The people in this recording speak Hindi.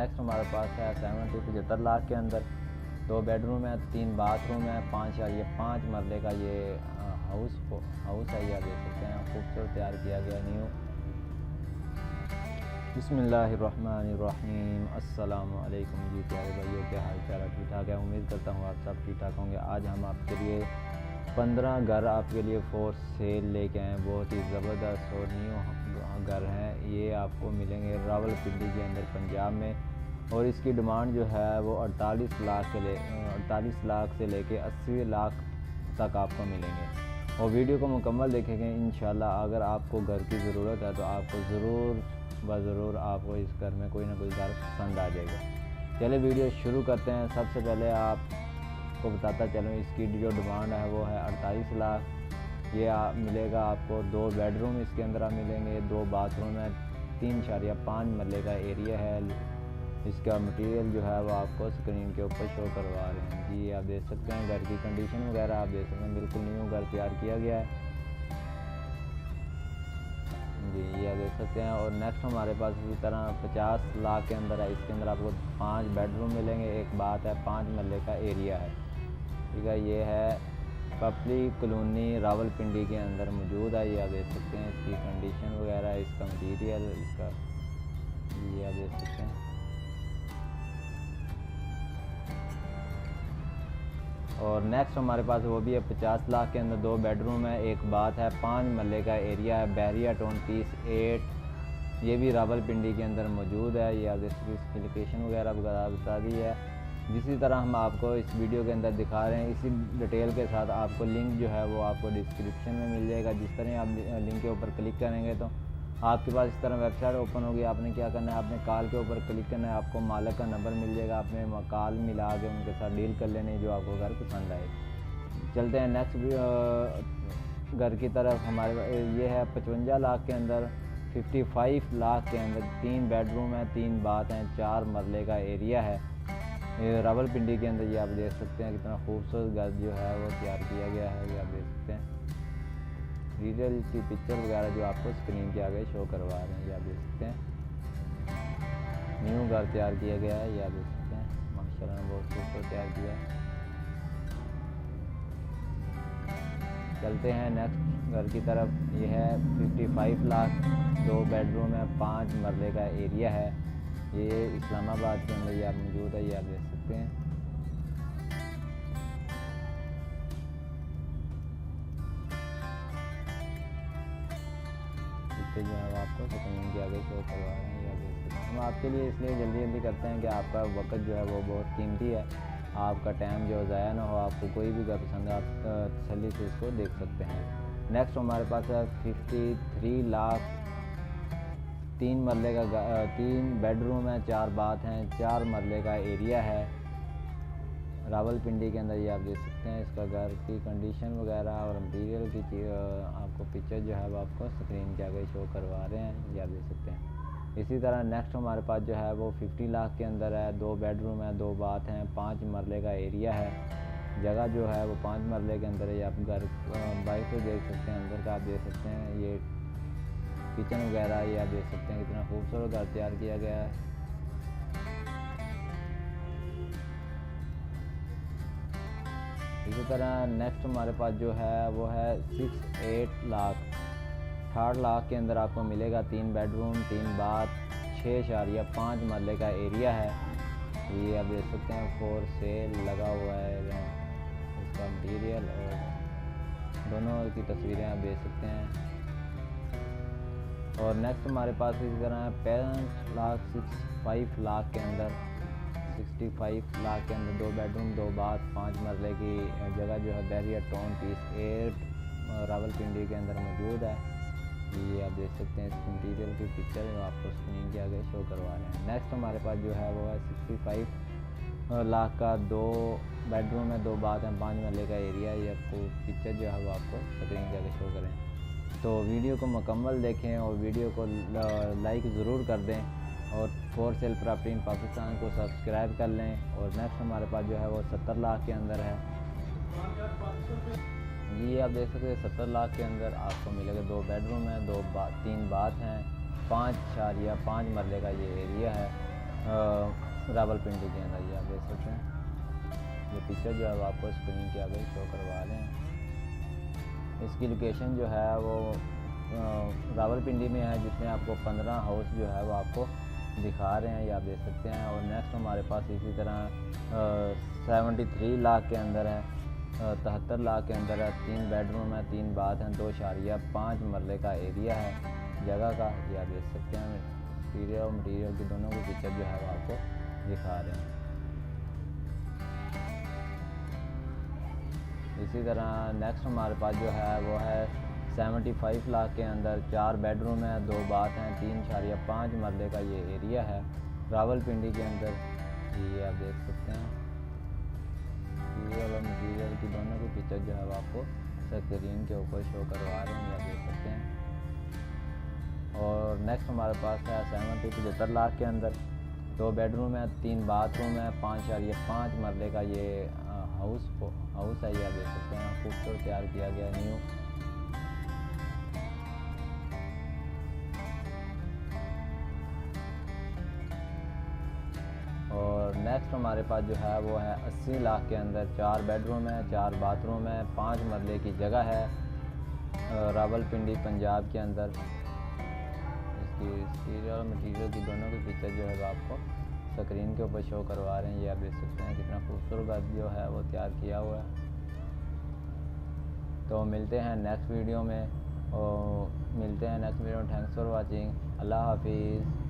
नेक्स्ट हमारे पास है 75 लाख के अंदर 2 बेडरूम है, 3 बाथरूम है, 5 मरले का ये हाउस है। ये आप देख सकते हैं, खूबसूरत तैयार किया गया न्यू। बिस्मिल्लाहिर्रहमानिर्रहीम। अस्सलामु अलैकुम जी प्यारे भाइयों, क्या हाल चाल है? ठीक ठाक है, उम्मीद करता हूँ आप सब ठीक ठाक होंगे। आज हम आपके लिए 15 घर आपके लिए फॉर सेल लेके आए हैं। बहुत ही ज़बरदस्त और न्यू घर हैं। ये आपको मिलेंगे रावलपिंडी के अंदर पंजाब में, और इसकी डिमांड जो है वो 48 लाख से लेके 80 लाख तक आपको मिलेंगे। और वीडियो को मुकम्मल देखेंगे इंशाल्लाह। अगर आपको घर की ज़रूरत है तो आपको ज़रूर आपको इस घर में कोई ना कोई घर पसंद आ जाएगा। चलिए वीडियो शुरू करते हैं। सबसे पहले आपको बताता चलूँ, इसकी जो डिमांड है वो है 48 लाख। ये मिलेगा आपको 2 बेडरूम इसके अंदर मिलेंगे, 2 बाथरूम है, 3.5 मरले का एरिया है। इसका मटेरियल जो है वो आपको स्क्रीन के ऊपर शो करवा रहे हैं जी। आप देख सकते हैं घर की कंडीशन वगैरह आप देख सकते हैं, बिल्कुल न्यू घर तैयार किया गया है जी, ये आप देख सकते हैं। और नेक्स्ट हमारे पास इसी तरह 50 लाख के अंदर है। इसके अंदर आपको 5 बेडरूम मिलेंगे, एक बात है, 5 मरले का एरिया है, ठीक है। ये है पपली कॉलोनी रावलपिंडी के अंदर मौजूद है। ये आप देख सकते हैं इसकी कंडीशन वगैरह, इसका मटीरियल, इसका ये आप देख सकते हैं। और नेक्स्ट हमारे पास वो भी है 50 लाख के अंदर 2 बेडरूम है, एक बात है, 5 मरले का एरिया है, बैरिया टाउन पीस 8। ये भी रावलपिंडी के अंदर मौजूद है। ये आप इसकी लोकेशन वगैरह बता दी है। जिसी तरह हम आपको इस वीडियो के अंदर दिखा रहे हैं, इसी डिटेल के साथ आपको लिंक जो है वो आपको डिस्क्रिप्शन में मिल जाएगा। जिस तरह आप लिंक के ऊपर क्लिक करेंगे तो आपके पास इस तरह वेबसाइट ओपन होगी। आपने क्या करना है, आपने कॉल के ऊपर क्लिक करना है, आपको मालिक का नंबर मिल जाएगा। आपने कॉल मिला के उनके साथ डील कर लेने जो आपको घर पसंद आए। चलते हैं नेक्स्ट घर की तरफ। हमारे ये है 55 लाख के अंदर 55 लाख के अंदर 3 बेडरूम है, 3 बाथ हैं, 4 मरले का एरिया है। ये रावलपिंडी के अंदर ये आप देख सकते हैं कितना खूबसूरत घर जो है वो तैयार किया गया है। ये आप देख सकते हैं डिटेल की पिक्चर वगैरह जो आपको स्क्रीन के आगे शो करवा रहे हैं। ये आप देख सकते हैं न्यू घर तैयार किया गया है। ये आप देख सकते हैं माशाल्लाह बहुत खूबसूरत तैयार किया है। चलते हैं नेक्स्ट घर की तरफ। ये है 55 लाख 2 बेडरूम है, 5 मरले का एरिया है। ये इस्लामाबाद के अंदर ये आप मौजूद है। ये आप देख सकते हैं जो है वो आपको स्क्रीन के आगे शो करवा रहे हैं। या देख सकते हैं हम आपके लिए इसलिए जल्दी करते हैं कि आपका वक्त जो है वो बहुत कीमती है, आपका टाइम जो ज़ाया ना हो। आपको कोई भी घर पसंद है आप तसल्ली से इसको देख सकते हैं। नेक्स्ट हमारे पास है 53 लाख 3 मरले का 3 बेडरूम है, 4 बाथ हैं, 4 मरले का एरिया है रावलपिंडी के अंदर। ये आप देख सकते हैं इसका घर की कंडीशन वगैरह और मटीरियल की आपको पिक्चर जो है वो आपको स्क्रीन के आगे शो करवा रहे हैं। ये आप देख सकते हैं। इसी तरह नेक्स्ट हमारे पास जो है वो 50 लाख के अंदर है, 2 बेडरूम है, 2 बाथ हैं, 5 मरले का एरिया है। जगह जो है वो 5 मरले के अंदर है। ये आप घर बाइक से देख सकते हैं, अंदर का आप देख सकते हैं ये किचन वगैरह। ये आप देख सकते हैं कितना खूबसूरत घर तैयार किया गया है। इसी तरह नेक्स्ट हमारे पास जो है वो है 60 लाख के अंदर आपको मिलेगा 3 बेडरूम, 3 बाथ, 6.5 मरले का एरिया है। ये आप देख सकते हैं फॉर सेल लगा हुआ है इसका मटीरियल, और दोनों की तस्वीरें आप देख सकते हैं। और नेक्स्ट हमारे पास इसी तरह 65 लाख के अंदर 65 लाख के अंदर 2 बेडरूम, 2 बाथ, 5 मरले की जगह जो है बैरिया टाउन पीस 8 रावलपिंडी के अंदर मौजूद है। ये आप देख सकते हैं इस मटीरियल की पिक्चर आपको स्क्रीन के आगे शो करवा रहे हैं। नेक्स्ट हमारे पास जो है वो है 65 लाख का 2 बेडरूम है, 2 बाथ हैं, 5 मरले का एरिया। ये आपको पिक्चर जो है वो आपको स्क्रीन के आगे शो करें। तो वीडियो को मुकम्मल देखें और वीडियो को लाइक ज़रूर कर दें, और for sale property in Pakistan को सब्सक्राइब कर लें। और नेक्स्ट हमारे पास जो है वो 70 लाख के अंदर है। ये आप देख सकते हैं 70 लाख के अंदर आपको मिलेगा 2 बेडरूम है, 3 बाथ हैं, 5.5 मरले का ये एरिया है। रावलपिंडी के अंदर। ये आप देख सकते हैं, ये पिक्चर जो है वो आपको स्क्रीन के आगे शो करवा रहे हैं। इसकी लोकेशन जो है वो रावलपिंडी में है, जिसमें आपको 15 हाउस जो है वो आपको दिखा रहे हैं, ये आप देख सकते हैं। और नेक्स्ट हमारे पास इसी तरह 73 लाख के अंदर है, 73 लाख के अंदर है, 3 बेडरूम है, 3 बाथ हैं, 2.5 मरले का एरिया है जगह का, ये आप देख सकते हैं। एक्सटीरियर और मटीरियल की दोनों की पिक्चर जो है वो आपको दिखा रहे हैं। इसी तरह नेक्स्ट हमारे पास जो है वो है 75 लाख के अंदर, 4 बेडरूम है, 2 बाथ हैं, 3.5 मरले का ये एरिया है रावलपिंडी के अंदर, ये आप देख सकते हैं। एक्सटीरियर और मटीरियल की दोनों की पिक्चर जो है वो आपको स्क्रीन के ऊपर शो करवा रहे हैं, ये आप देख सकते हैं। और नेक्स्ट हमारे पास है 75 लाख के अंदर, 2 बेडरूम है, 3 बाथरूम है, 5.5 मरले का ये हाउस है, ये आप देख सकते हैं। खूबसूरत तैयार किया गया न्यू। और नेक्स्ट हमारे पास जो है वो है 80 लाख के अंदर, 4 बेडरूम है, 4 बाथरूम है, 5 मरले की जगह है रावलपिंडी पंजाब के अंदर। इसकी एक्सटीरियर और मटीरियल की दोनों की पिक्चर जो है वो आपको स्क्रीन के ऊपर शो करवा रहे हैं, ये आप देख सकते हैं। कितना खूबसूरत घर जो है वो तैयार किया हुआ है। तो मिलते हैं नेक्स्ट वीडियो में, थैंक्स फॉर वॉचिंग। अल्लाह हाफिज़।